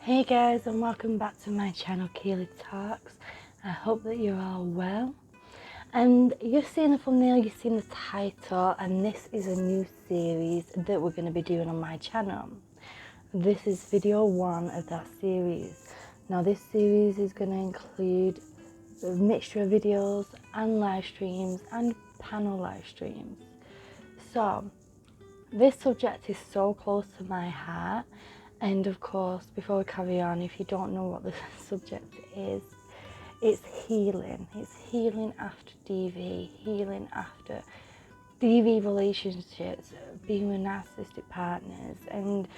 Hey guys, and welcome back to my channel Keeley Talks. I hope that you're all well. And you've seen the thumbnail, you've seen the title, and this is a new series that we're going to be doing on my channel. This is video 1 of that series. Now this series is going to include a mixture of videos and live streams and panel live streams. So this subject is so close to my heart. And of course, before we carry on, if you don't know what the subject is, it's healing. It's healing after DV, healing after DV relationships, being with narcissistic partners, and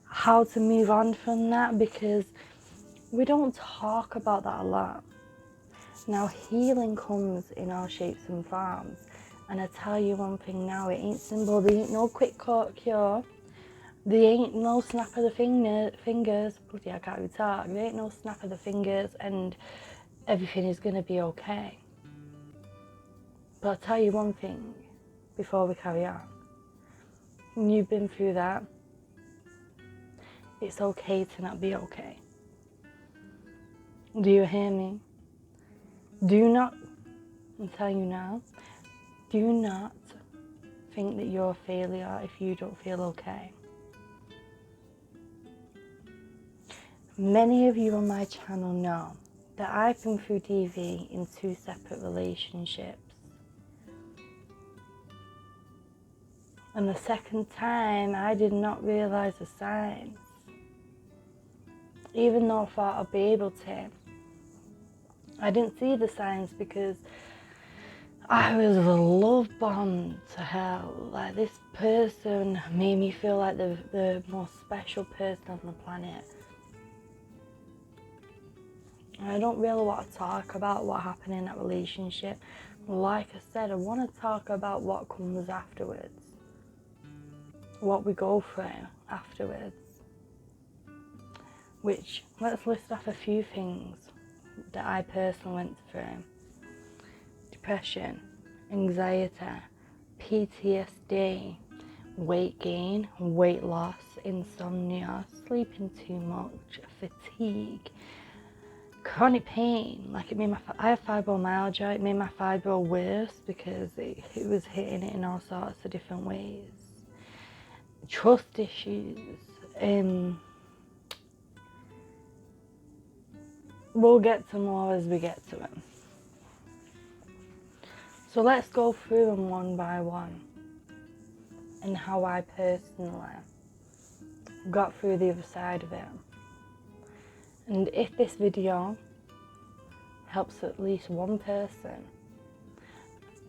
how to move on from that, because we don't talk about that a lot. Now, healing comes in all shapes and forms. And I tell you one thing now, it ain't simple. There ain't no quick cure. There ain't no snap of the fingers. Bloody, I can't even talk. There ain't no snap of the fingers and everything is going to be okay. But I'll tell you one thing before we carry on. When you've been through that, it's okay to not be okay. Do you hear me? Do not, I'm telling you now, do not think that you're a failure if you don't feel okay. Many of you on my channel know that I've been through DV in 2 separate relationships. And the second time, I did not realise the signs. Even though I thought I'd be able to, I didn't see the signs because I was a love bomb to hell. Like, this person made me feel like the most special person on the planet. I don't really want to talk about what happened in that relationship. Like I said, I want to talk about what comes afterwards. What we go through afterwards. Which, let's list off a few things that I personally went through. Depression, anxiety, PTSD, weight gain, weight loss, insomnia, sleeping too much, fatigue, chronic pain. Like, I have fibromyalgia. It made my fibro worse because it was hitting it in all sorts of different ways. Trust issues. We'll get to more as we get to them. So let's go through them one by one and how I personally got through the other side of it. And if this video helps at least one person,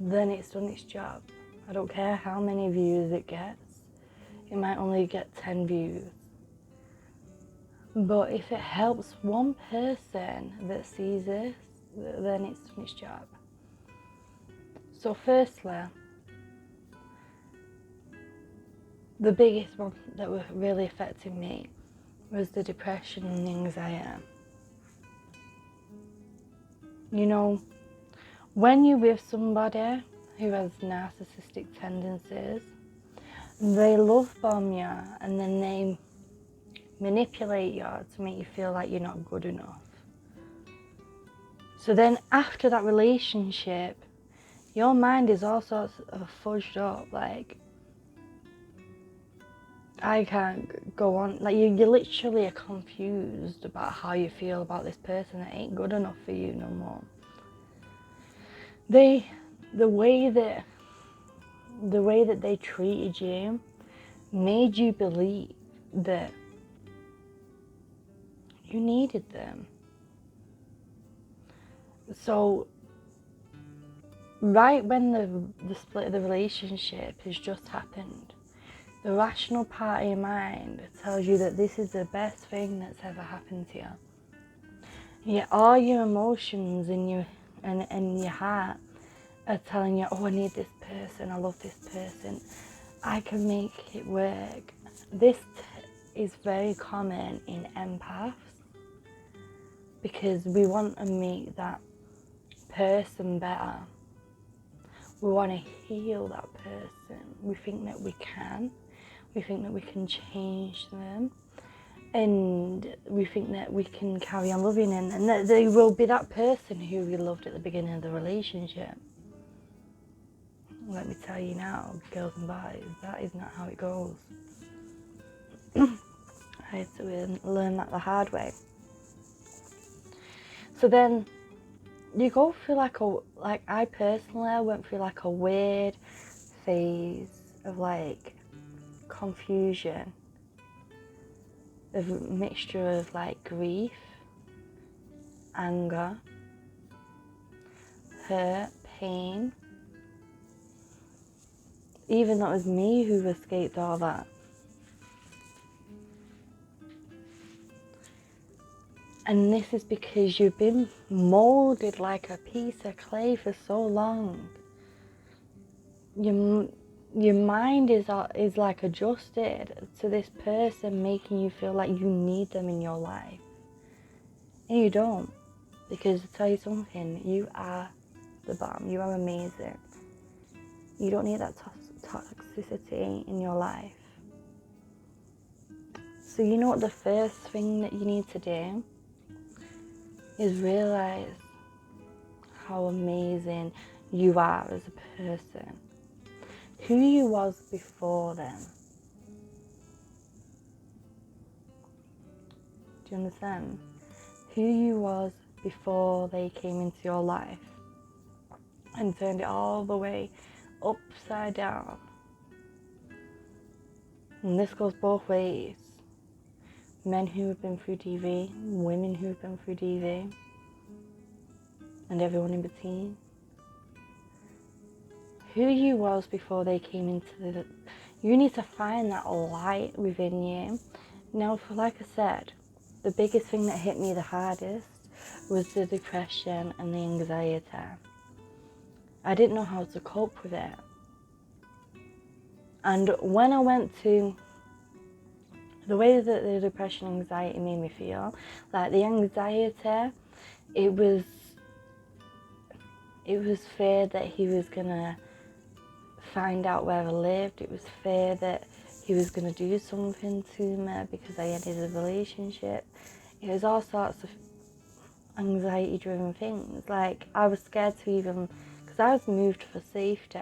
then it's done its job. I don't care how many views it gets. It might only get 10 views. But if it helps one person that sees this, then it's done its job. So firstly, the biggest one that was really affecting me was the depression and the anxiety. You know, when you're with somebody who has narcissistic tendencies, they love bomb you and then they manipulate you to make you feel like you're not good enough. So then after that relationship, your mind is all sorts of fudged up. Like, I can't go on. Like, you literally are confused about how you feel about this person that ain't good enough for you no more. The way that they treated you made you believe that you needed them. So right when the split of the relationship has just happened, the rational part of your mind tells you that this is the best thing that's ever happened to you. Yet all your emotions in your heart are telling you, oh, I need this person, I love this person, I can make it work. This is very common in empaths because we want to make that person better. We want to heal that person. We think that we can. We think that we can change them. And we think that we can carry on loving, and that they will be that person who we loved at the beginning of the relationship. Let me tell you now, girls and boys, that is not how it goes. I had to learn that the hard way. So then you go through I personally went through like a weird phase of like confusion, of a mixture of like grief, anger, hurt, pain. Even though it was me who escaped all that. And this is because you've been molded like a piece of clay for so long. Your mind is like adjusted to this person, making you feel like you need them in your life. And you don't. Because to tell you something, you are the bomb. You are amazing. You don't need that toxicity in your life. So you know what the first thing that you need to do is realize how amazing you are as a person. Who you was before them. Do you understand? Who you was before they came into your life and turned it all the way upside down. And this goes both ways. Men who have been through DV, women who have been through DV, and everyone in between. Who you was before they came into you need to find that light within you. Now, like I said, the biggest thing that hit me the hardest was the depression and the anxiety. I didn't know how to cope with it. And when I went to the way that the depression and anxiety made me feel, like the anxiety, it was fear that he was gonna find out where I lived. It was fear that he was gonna do something to me because I ended a relationship. It was all sorts of anxiety driven things. Like I was scared to even, because I was moved for safety,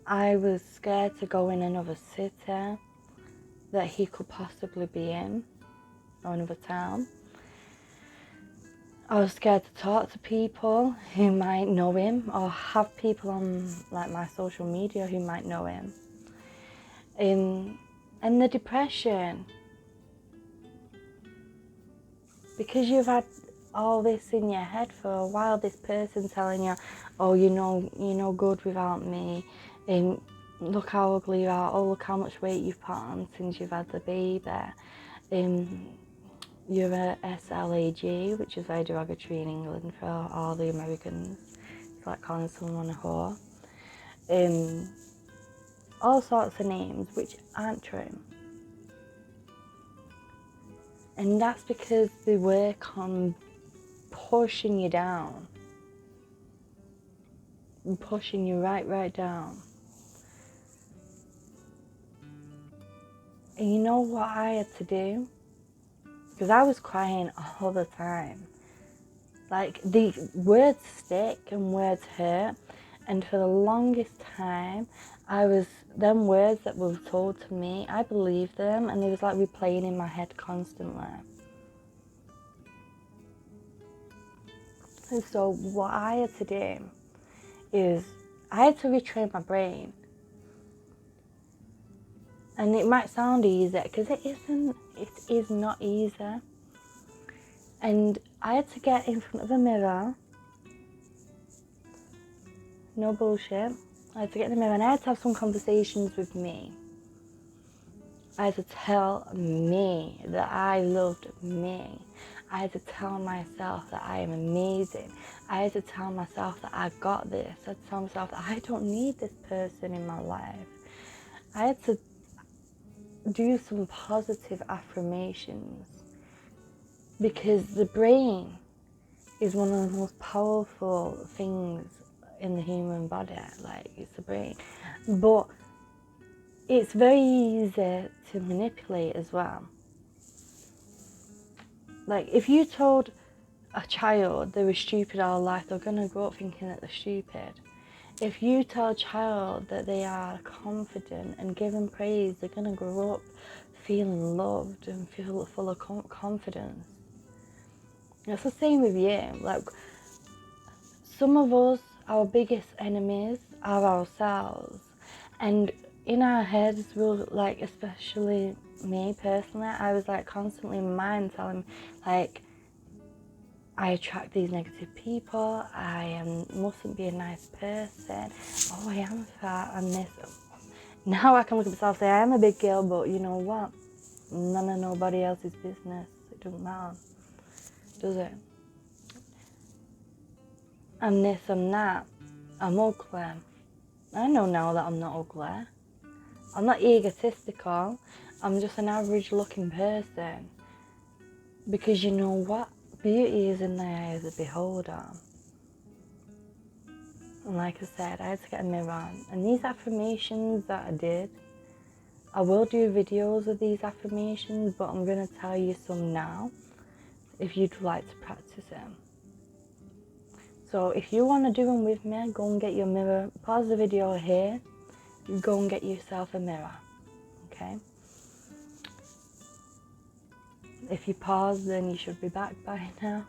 I was scared to go in another city that he could possibly be in, or another town. I was scared to talk to people who might know him, or have people on like my social media who might know him. And the depression, because you've had all this in your head for a while, this person telling you, oh, you're no good without me, look how ugly you are, oh, look how much weight you've put on since you've had the baby, you're a SLAG, which is very derogatory in England for all the Americans. It's like calling someone a whore. All sorts of names which aren't true. And that's because they work on pushing you down. And pushing you right down. And you know what I had to do? Because I was crying all the time. Like, the words stick and words hurt. And for the longest time, them words that were told to me, I believed them, and they was like replaying in my head constantly. And so what I had to do is, I had to retrain my brain. And it might sound easy, because it isn't. It is not easy. And I had to get in front of a mirror. No bullshit. I had to get in the mirror and I had to have some conversations with me. I had to tell me that I loved me. I had to tell myself that I am amazing. I had to tell myself that I got this. I had to tell myself that I don't need this person in my life. I had to do some positive affirmations, because the brain is one of the most powerful things in the human body. Like, it's the brain, but it's very easy to manipulate as well. Like, if you told a child they were stupid all life, they're going to grow up thinking that they're stupid. If you tell a child that they are confident and give them praise, they're going to grow up feeling loved and feel full of confidence. It's the same with you. Like, some of us, our biggest enemies are ourselves. And in our heads, we'll, like, especially me personally, I was like constantly in my mind telling me, like, I attract these negative people, mustn't be a nice person, oh, I am fat and this. Now I can look at myself and say I am a big girl, but you know what? None of nobody else's business. It doesn't matter, does it? I'm this, I'm that. I'm ugly. I know now that I'm not ugly. I'm not egotistical. I'm just an average looking person. Because you know what? Beauty is in the eye of the beholder. And like I said, I had to get a mirror. And these affirmations that I did, I will do videos of these affirmations, but I'm going to tell you some now if you'd like to practice them. So if you want to do them with me, go and get your mirror. Pause the video here. Go and get yourself a mirror. Okay? If you pause, then you should be back by now.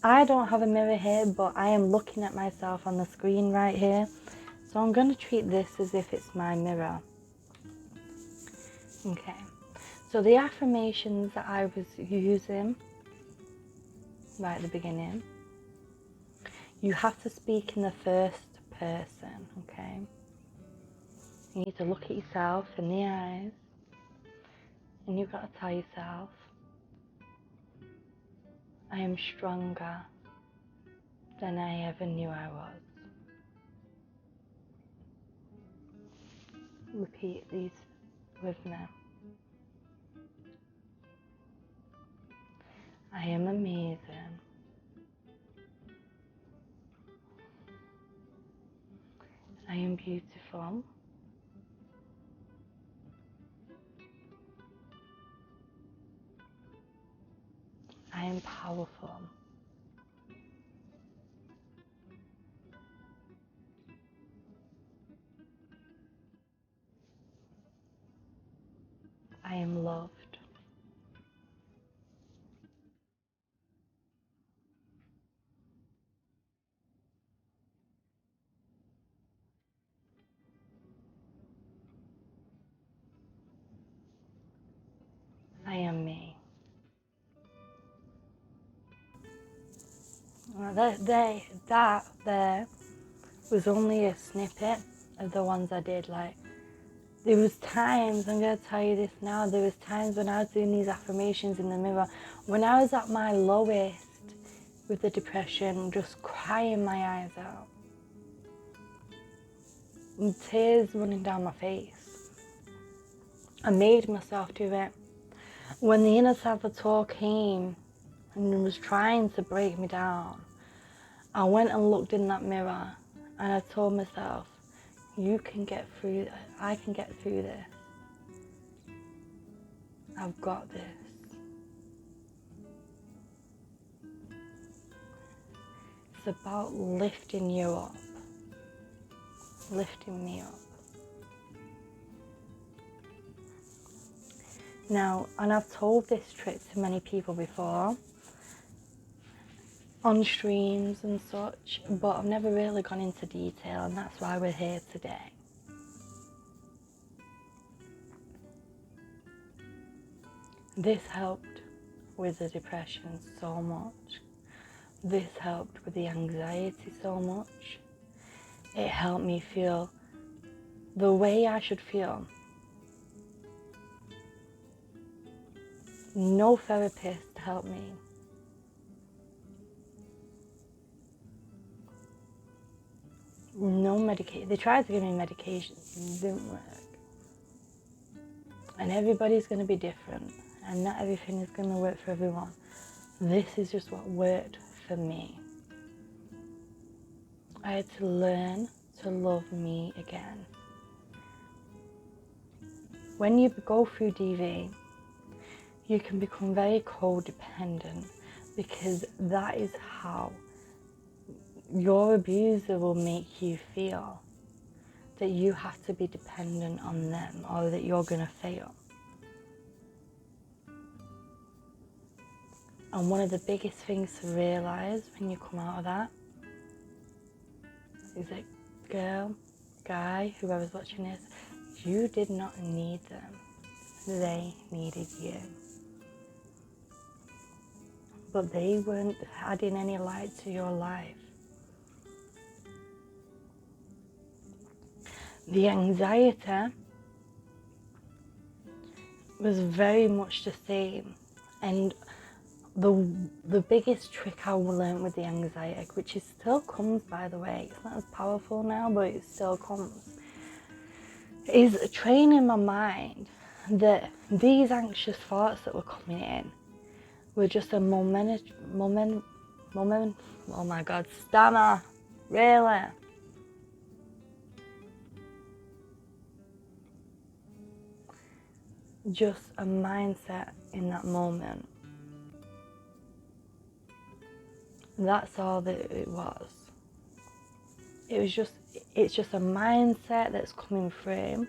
I don't have a mirror here, but I am looking at myself on the screen right here. So I'm going to treat this as if it's my mirror. Okay. So the affirmations that I was using right at the beginning, you have to speak in the first person, okay? You need to look at yourself in the eyes, and you've got to tell yourself, I am stronger than I ever knew I was. Repeat these with me. I am amazing. I am beautiful. I am powerful. I am loved. I am me. That there was only a snippet of the ones I did. Like, there was times, I'm going to tell you this now, there was times when I was doing these affirmations in the mirror, when I was at my lowest with the depression, just crying my eyes out. And tears running down my face. I made myself do it. When the inner saboteur came and was trying to break me down, I went and looked in that mirror and I told myself, you can get through, I can get through this. I've got this. It's about lifting you up, lifting me up. Now, and I've told this trick to many people before, on streams and such, but I've never really gone into detail, and that's why we're here today. This helped with the depression so much. This helped with the anxiety so much. It helped me feel the way I should feel. No therapist helped me. No medication. They tried to give me medication. It didn't work. And everybody's going to be different. And not everything is going to work for everyone. This is just what worked for me. I had to learn to love me again. When you go through DV, you can become very codependent, because that is how your abuser will make you feel, that you have to be dependent on them or that you're going to fail. And one of the biggest things to realise when you come out of that is that, girl, guy, whoever's watching this, you did not need them. They needed you. But they weren't adding any light to your life. The anxiety was very much the same. And the biggest trick I learned with the anxiety, which still comes, by the way, it's not as powerful now, but it still comes, is training my mind that these anxious thoughts that were coming in were just a oh my God, stammer, really? Just a mindset in that moment. That's all that it was. It's just a mindset that's coming through,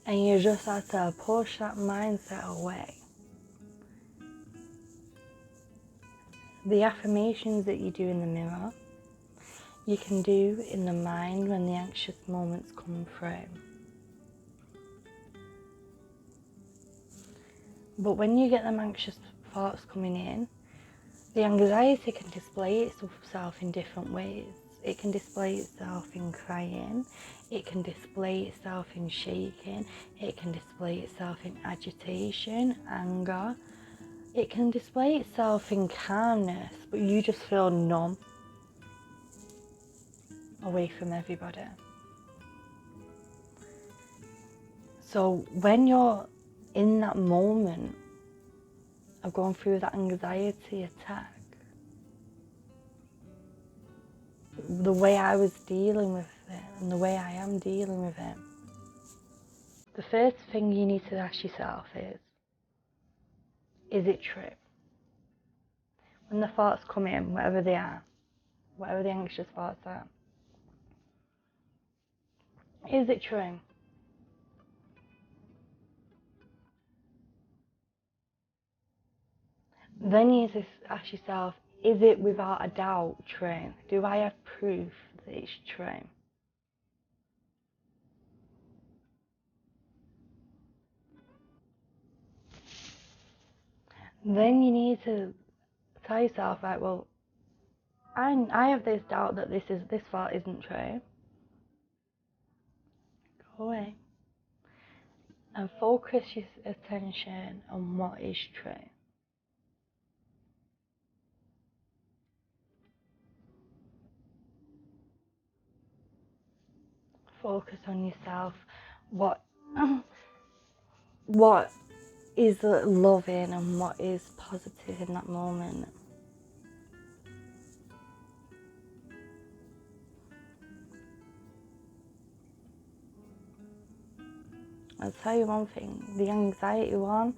and you just have to push that mindset away. The affirmations that you do in the mirror, you can do in the mind when the anxious moments come through. But when you get them anxious thoughts coming in, the anxiety can display itself in different ways. It can display itself in crying, it can display itself in shaking, it can display itself in agitation, anger, it can display itself in calmness, but you just feel numb, away from everybody. So when you're in that moment of going through that anxiety attack, the way I was dealing with it and the way I am dealing with it, the first thing you need to ask yourself is it true? When the thoughts come in, whatever they are, whatever the anxious thoughts are, is it true? Then you need to ask yourself, is it without a doubt true? Do I have proof that it's true? Then you need to tell yourself, right, well, I have this doubt that this thought isn't true. Go away and focus your attention on what is true. Focus on yourself. What is loving and what is positive in that moment. I'll tell you one thing, the anxiety one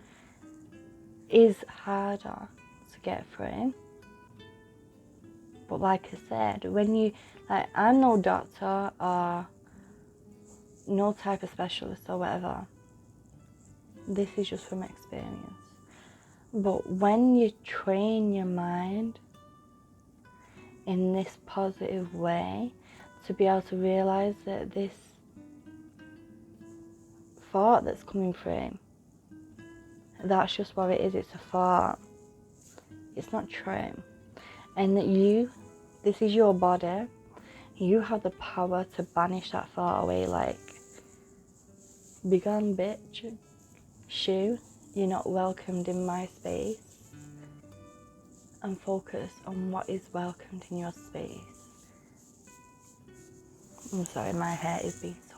is harder to get through. But like I said, when you, I'm no doctor or no type of specialist or whatever. This is just from experience. But when you train your mind in this positive way to be able to realise that this thought that's coming through, that's just what it is, it's a thought. It's not true. And that this is your body, you have the power to banish that thought away, like, be gone, bitch. Shoo, you're not welcomed in my space. And focus on what is welcomed in your space. I'm sorry, my hair is being so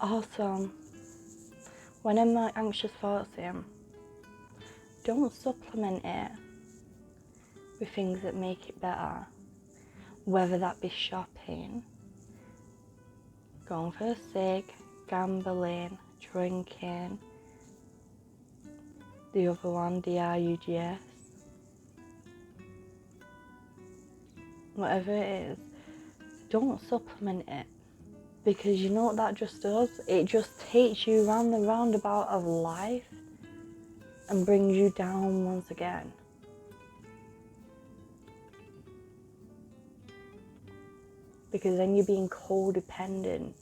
annoying. Also, when I'm anxious thoughts in, don't supplement it with things that make it better. whether that be shopping, going for a cig, gambling, drinking, the other one, DRUGS, whatever it is, don't supplement it, because you know what that just does? It just takes you round the roundabout of life and brings you down once again. Because then you're being codependent.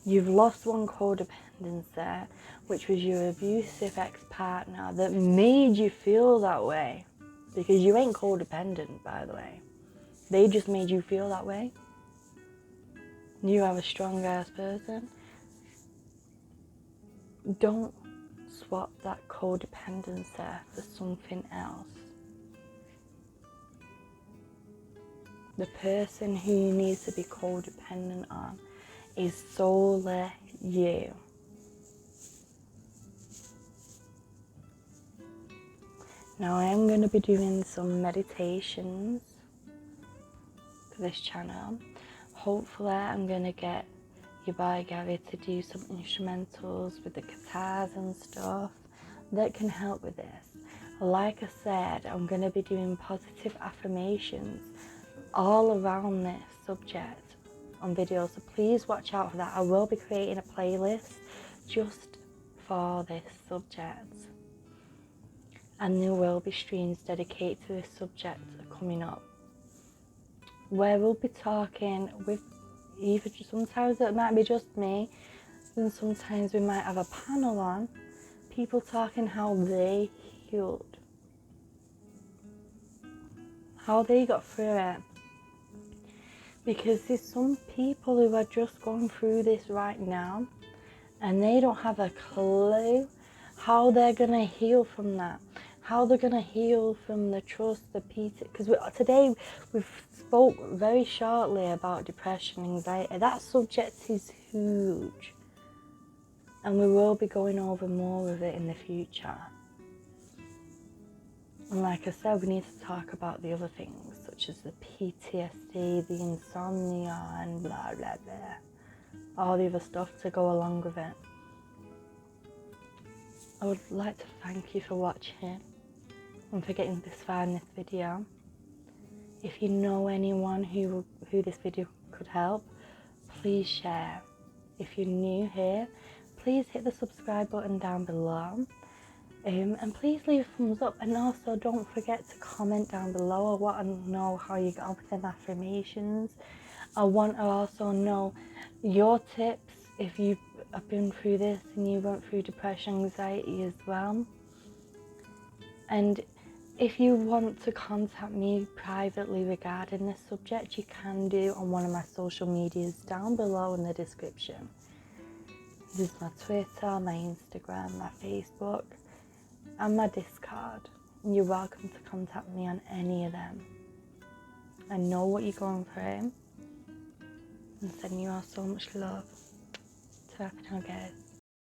You've lost one codependency, which was your abusive ex-partner that made you feel that way. Because you ain't codependent, by the way. They just made you feel that way. You are a strong ass person. Don't swap that codependency for something else. The person who you need to be codependent on is solely you. Now I am going to be doing some meditations for this channel. Hopefully I'm going to get your boy Gary to do some instrumentals with the guitars and stuff that can help with this. Like I said, I'm going to be doing positive affirmations all around this subject on videos, so please watch out for that. I will be creating a playlist just for this subject, and there will be streams dedicated to this subject coming up, where we'll be talking with either, sometimes it might be just me, and sometimes we might have a panel on people talking how they healed, how they got through it. Because there's some people who are just going through this right now and they don't have a clue how they're going to heal from that. How they're going to heal from the trust, the peace. Because today we've spoke very shortly about depression, anxiety. That subject is huge. And we will be going over more of it in the future. And like I said, we need to talk about the other things, such as the PTSD, the insomnia, and blah, blah, blah. All the other stuff to go along with it. I would like to thank you for watching and for getting this far in this video. If you know anyone who this video could help, please share. If you're new here, please hit the subscribe button down below. And please leave a thumbs up, and also don't forget to comment down below. I want to know how you got on with them affirmations. I want to also know your tips if you have been through this and you went through depression, anxiety as well. And if you want to contact me privately regarding this subject, you can do on one of my social medias down below in the description. This is my Twitter, my Instagram, my Facebook, and my Discord. You're welcome to contact me on any of them. I know what you're going through, and sending you all so much love. Ta-ra for now, guys.